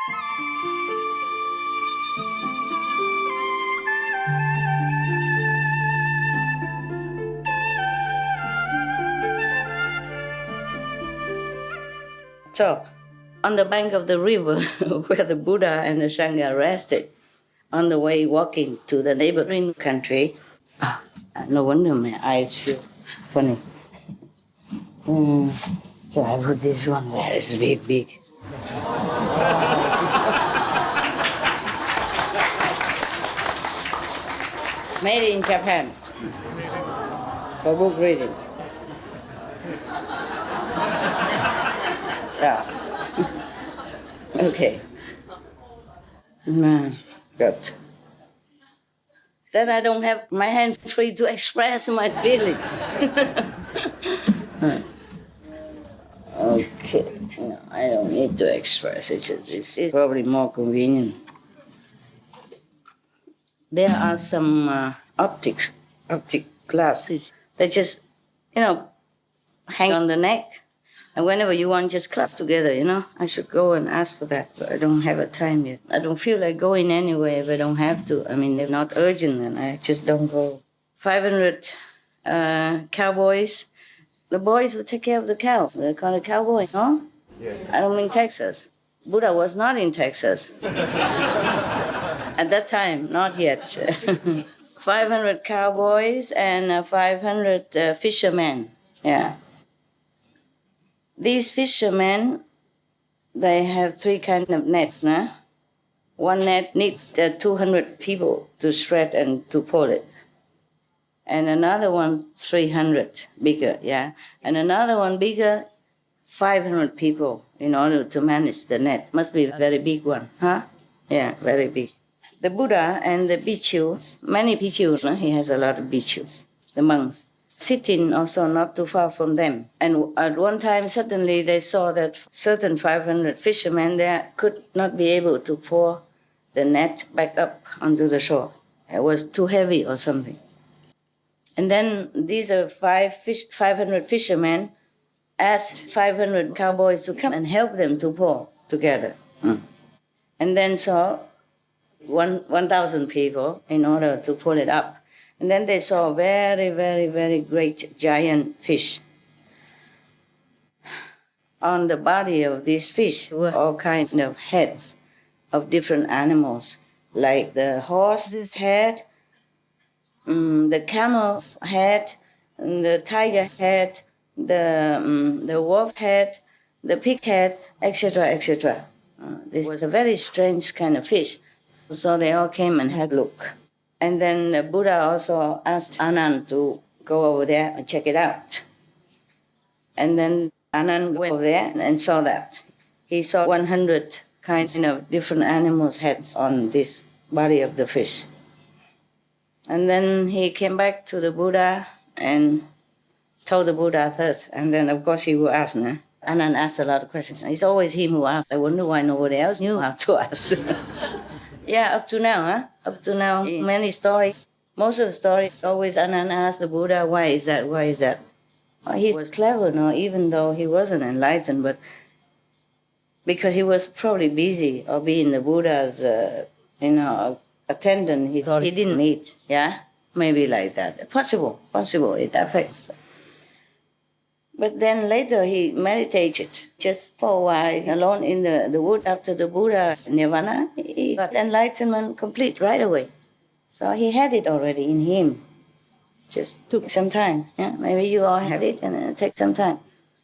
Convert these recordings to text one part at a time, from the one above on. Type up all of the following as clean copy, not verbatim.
So, on the bank of the river where the Buddha and the Sangha rested, on the way walking to the neighboring country, no wonder my eyes feel funny. So I put this one there, it's big. Made in Japan, for book reading. Yeah. Okay. Good. Then I don't have my hands free to express my feelings. Okay. No, I don't need to express it. It's probably more convenient. There are some optic glasses. They just, hang on the neck. And whenever you want, just clasp together, I should go and ask for that, but I don't have a time yet. I don't feel like going anywhere if I don't have to. I mean, they're not urgent, and I just don't go. 500 cowboys. The boys will take care of the cows. They're called cowboys, no? Yes. I don't mean Texas. Buddha was not in Texas. At that time, not yet. 500 cowboys and 500 fishermen, yeah. These fishermen, they have 3 kinds of nets. Nah? One net needs 200 people to shred and to pull it. And another one, 300, bigger, yeah. And another one bigger, 500 people in order to manage the net. Must be a very big one, huh? Yeah, very big. The Buddha and the bhikkhus, many bhikkhus, he has a lot of bhikkhus, the monks, sitting also not too far from them. And at one time, suddenly they saw that certain 500 fishermen there could not be able to pour the net back up onto the shore. It was too heavy or something. And then these are 500 fishermen asked 500 cowboys to come and help them to pour together. And then saw 1,000 people in order to pull it up. And then they saw a very, very, very great giant fish. On the body of this fish were all kinds of heads of different animals, like the horse's head, the camel's head, the tiger's head, the wolf's head, the pig's head, etc., etc. This was a very strange kind of fish. So they all came and had a look. And then the Buddha also asked Anand to go over there and check it out. And then Anand went over there and saw that. He saw 100 kinds of different animals' heads on this body of the fish. And then he came back to the Buddha and told the Buddha this. And then, of course, he will ask. Anand asked a lot of questions. It's always him who asks. I wonder why nobody else knew how to ask. Yeah, up to now, many stories. Most of the stories, always Anand asked the Buddha, why is that? Well, he was clever, even though he wasn't enlightened, but because he was probably busy or being the Buddha's, attendant, he thought he didn't need, yeah? Maybe like that. Possible, it affects. But then later he meditated just for a while alone in the woods after the Buddha's nirvana. He got enlightenment complete right away. So he had it already in him. Just took some time. Yeah? Maybe you all had it and it takes some time.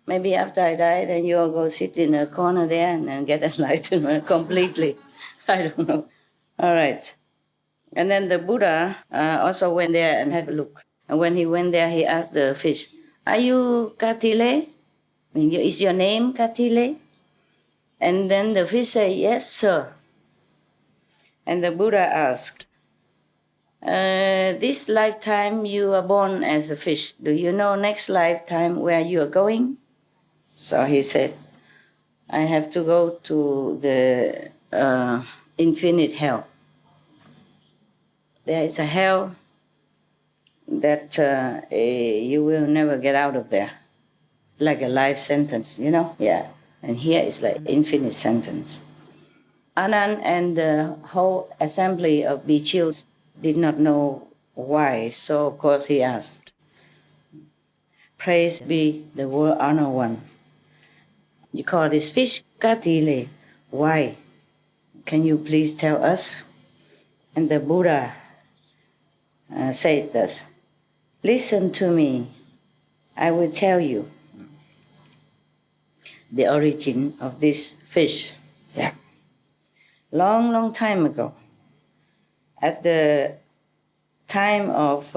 Maybe after I die, then you all go sit in a corner there and then get enlightenment completely. I don't know. All right. And then the Buddha also went there and had a look. And when he went there, he asked the fish, are you Katile? Is your name Katile? And then the fish said, yes, sir. And the Buddha asked, this lifetime you are born as a fish. Do you know next lifetime where you are going? So he said, I have to go to the infinite hell. There is a hell that you will never get out of there, like a life sentence, Yeah. And here is like infinite sentence. Anand and the whole assembly of bhikkhus did not know why, so of course he asked, "Praise be the world honored one. You call this fish katile. Why? Can you please tell us?" And the Buddha said thus, "Listen to me. I will tell you the origin of this fish." Yeah. Long time ago, at the time of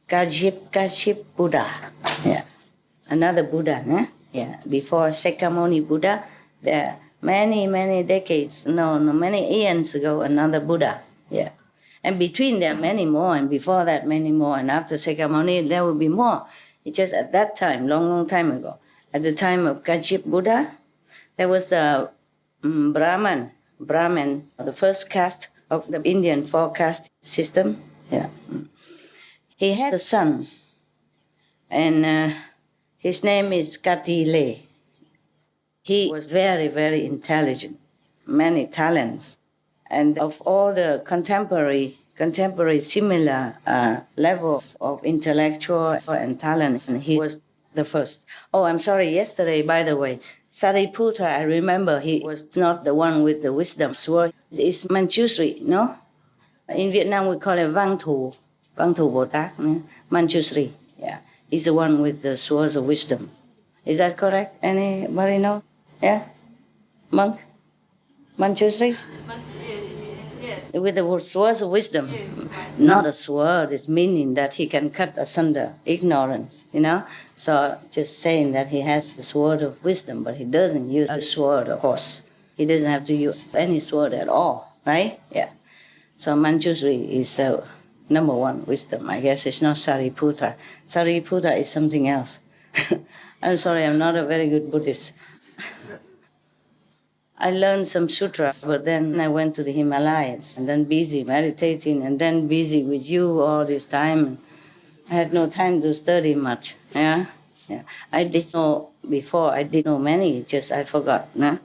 Kajip Buddha, yeah, another Buddha, yeah, before Shakyamuni Buddha, there many decades, many eons ago, another Buddha, yeah. And between them, many more, and before that, many more, and after Shakyamuni, there will be more. It's just at that time, long time ago, at the time of Kajip Buddha, there was a Brahman, the first caste of the Indian four-caste system. Yeah. He had a son, and his name is Katile. He was very intelligent, many talents. And of all the contemporary similar levels of intellectual and talents, he was the first. Oh, I'm sorry, yesterday, by the way, Sariputta, I remember he was not the one with the wisdom sword. It's Manjushri, no? In Vietnam, we call it Vang Thu Bồ Tát, Manjushri. Yeah, he's the one with the swords of wisdom. Is that correct? Anybody know? Yeah? Monk? Manjushri? Yes. With the swords of wisdom. Yes. Not a sword, it's meaning that he can cut asunder ignorance, So just saying that he has the sword of wisdom, but he doesn't use the sword, of course. He doesn't have to use any sword at all, right? Yeah. So Manjushri is number one wisdom. I guess it's not Sariputta. Sariputta is something else. I'm sorry, I'm not a very good Buddhist. I learned some sutras, but then I went to the Himalayas, and then busy meditating, and then busy with you all this time. I had no time to study much. Yeah. I did know before. I did know many. Just I forgot. Nah?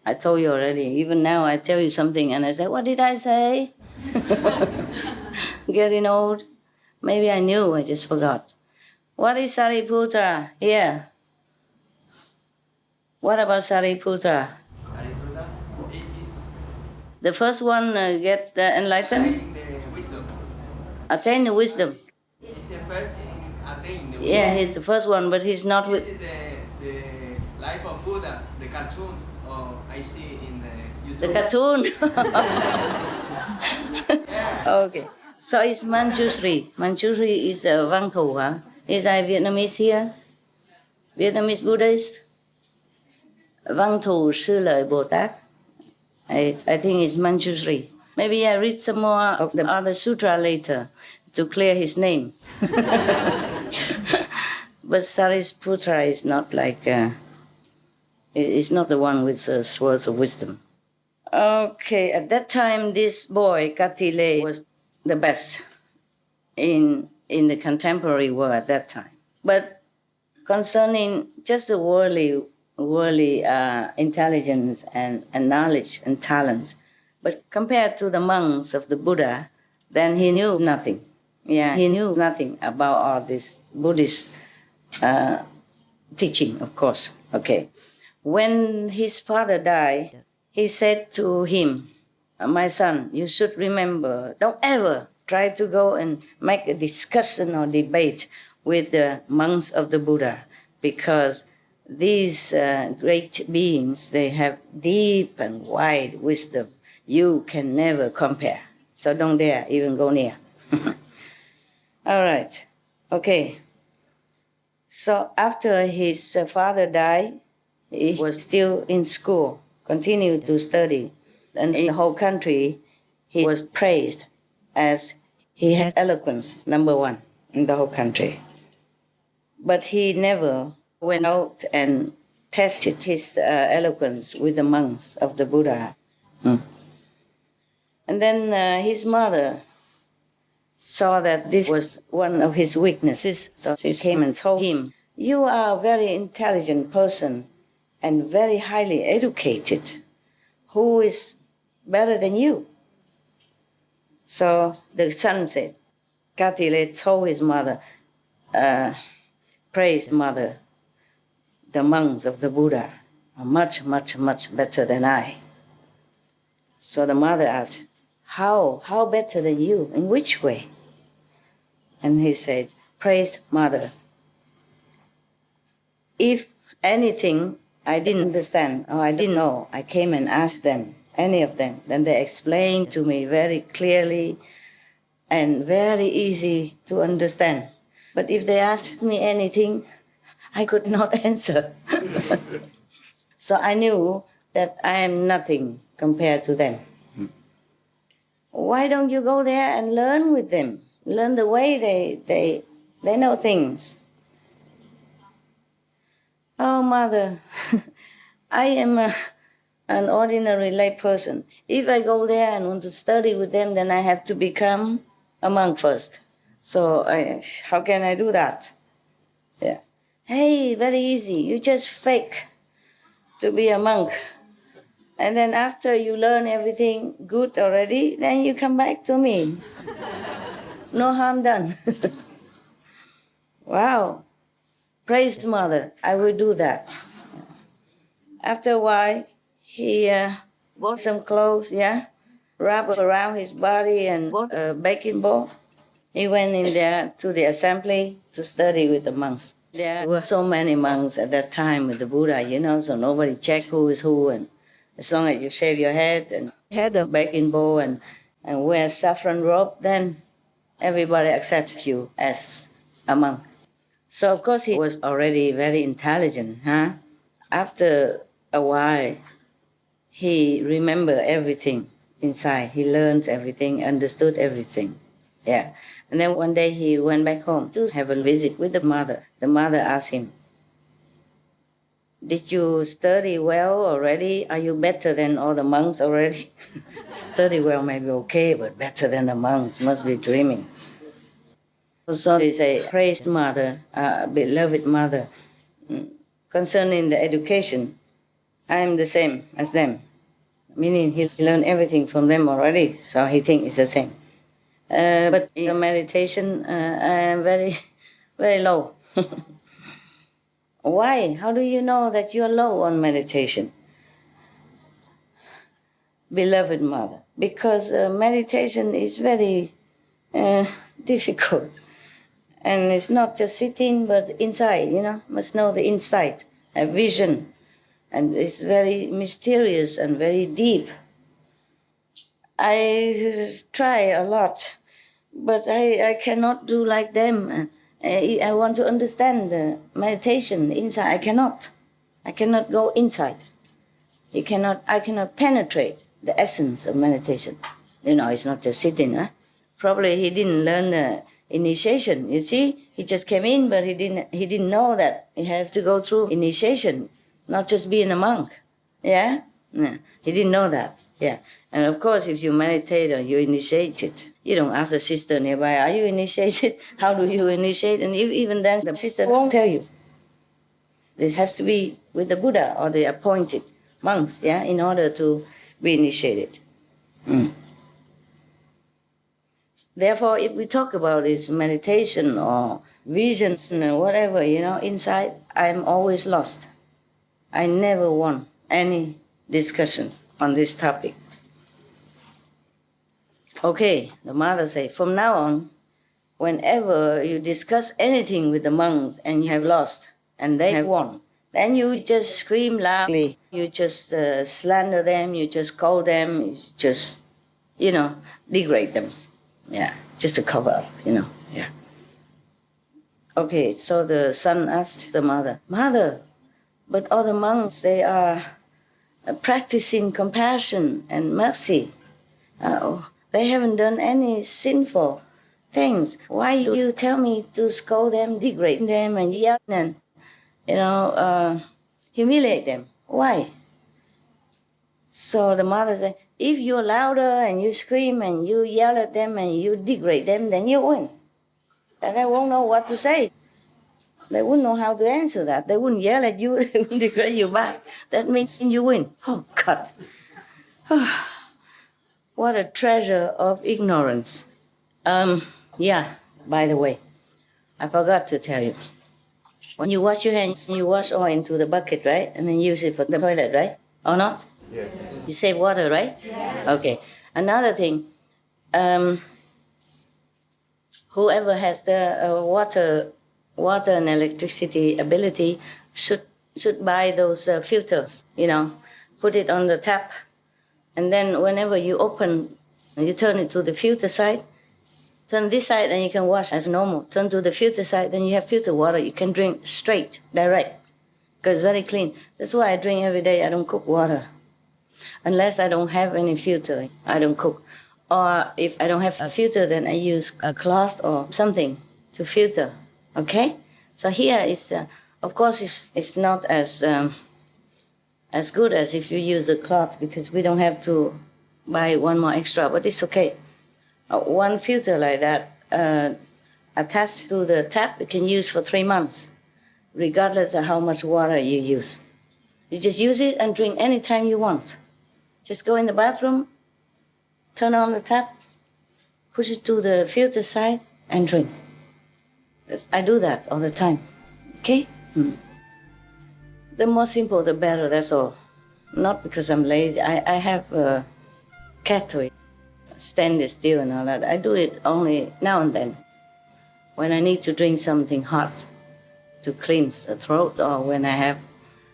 I told you already. Even now, I tell you something, and I say, "What did I say?" Getting old. Maybe I knew. I just forgot. What is Sariputta? Here. What about Sariputta? The first one get enlightened? Attain the wisdom. He's the first attain the wisdom. Yeah, he's the first one, but he's not with... The life of Buddha, the cartoons I see in the YouTube. The cartoon? Yeah. Okay. So it's Manjushri. Manjushri is Vang Thu, huh? Is I Vietnamese here? Vietnamese Buddhist? Vang Thu Sư Lợi Bồ Tát. I think it's Manjushri. Maybe I read some more of the other sutra later to clear his name. But Sariputta is not like, is not the one with swords of wisdom. Okay, at that time, this boy, Katile, was the best in the contemporary world at that time. But concerning just the worldly intelligence and knowledge and talent. But compared to the monks of the Buddha, then he knew nothing. Yeah, he knew nothing about all this Buddhist teaching, of course. Okay. When his father died, he said to him, "My son, you should remember, don't ever try to go and make a discussion or debate with the monks of the Buddha, because these great beings, they have deep and wide wisdom. You can never compare. So don't dare even go near." All right. Okay. So after his father died, he was still in school, continued to study. And in the whole country, he was praised as he had eloquence, number one in the whole country. But he never went out and tested his eloquence with the monks of the Buddha. And then his mother saw that this was one of his weaknesses, so she came and told him, "You are a very intelligent person and very highly educated. who is better than you? So the son said, Katile told his mother, praise mother, the monks of the Buddha are much, much, much better than I. So the mother asked, how better than you? In which way? And he said, praise mother. If anything I didn't understand or I didn't know, I came and asked them, any of them, then they explained to me very clearly and very easy to understand. But if they asked me anything, I could not answer. So I knew that I am nothing compared to them. Why don't you go there and learn with them? Learn the way they know things. Oh, mother, I am an ordinary lay person. If I go there and want to study with them, then I have to become a monk first. So how can I do that? Yeah. Hey, very easy. You just fake to be a monk. And then after you learn everything good already, then you come back to me. No harm done. Wow. Praise mother. I will do that. After a while, he bought some clothes, wrapped around his body and bought a baking ball. He went in there to the assembly to study with the monks. There were so many monks at that time with the Buddha, so nobody checked who is who. And as long as you shave your head and had a baking bowl and wear saffron robe, then everybody accepts you as a monk. So, of course, he was already very intelligent. After a while, he remembered everything inside. He learned everything, understood everything. Yeah. And then one day he went back home to have a visit with the mother. The mother asked him, did you study well already? Are you better than all the monks already? Study well may be okay, but better than the monks must be dreaming. So they say, praised mother, beloved mother, concerning the education, I am the same as them. Meaning he's learned everything from them already, so he thinks it's the same. But in the meditation, I am very, very low. Why? How do you know that you're low on meditation? Beloved mother, because meditation is very difficult. And it's not just sitting, but inside, must know the inside, have vision. And it's very mysterious and very deep. I try a lot, but I cannot do like them. I want to understand the meditation inside. I cannot go inside. I cannot penetrate the essence of meditation. It's not just sitting. Probably he didn't learn the initiation. You see, he just came in, but he didn't know that he has to go through initiation, not just being a monk. Yeah? No, he didn't know that. Yeah. And of course, if you meditate or you initiate it, you don't ask the sister nearby, are you initiated? How do you initiate? And even then, the sister won't tell you. This has to be with the Buddha or the appointed monks, in order to be initiated. Therefore, if we talk about this meditation or visions and whatever, inside, I'm always lost. I never won any discussion on this topic. Okay, the mother said, from now on, whenever you discuss anything with the monks and you have lost and they have won, then you just scream loudly, you just slander them, you just call them, you just, degrade them. Yeah, just a cover up, yeah. Okay, so the son asked the mother, Mother, but all the monks, they are practicing compassion and mercy. They haven't done any sinful things. Why do you tell me to scold them, degrade them, and yell and, humiliate them? Why? So the mother said, if you're louder and you scream and you yell at them and you degrade them, then you win. And they won't know what to say. They wouldn't know how to answer that. They wouldn't yell at you, they wouldn't degrade you back. That means you win. Oh, God. What a treasure of ignorance. Yeah, by the way, I forgot to tell you. When you wash your hands, you wash oil into the bucket, right? And then use it for the toilet, right? Or not? Yes. You save water, right? Yes. Okay. Another thing, whoever has the water and electricity ability should buy those filters, put it on the tap, and then whenever you open, you turn it to the filter side, turn this side and you can wash as normal. Turn to the filter side, then you have filter water. You can drink straight, direct, because it's very clean. That's why I drink every day. I don't cook water. Unless I don't have any filter, I don't cook. Or if I don't have a filter, then I use a cloth or something to filter, okay? So here is, of course, it's not as good as if you use a cloth, because we don't have to buy one more extra, but it's okay. One filter like that attached to the tap, you can use for 3 months, regardless of how much water you use. You just use it and drink anytime you want. Just go in the bathroom, turn on the tap, push it to the filter side, and drink. I do that all the time, okay? The more simple, the better, that's all. Not because I'm lazy. I have a kettle, stand still and all that. I do it only now and then, when I need to drink something hot to cleanse the throat, or when I have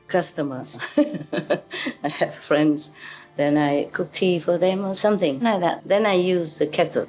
customers, I have friends, then I cook tea for them or something like that. Then I use the kettle.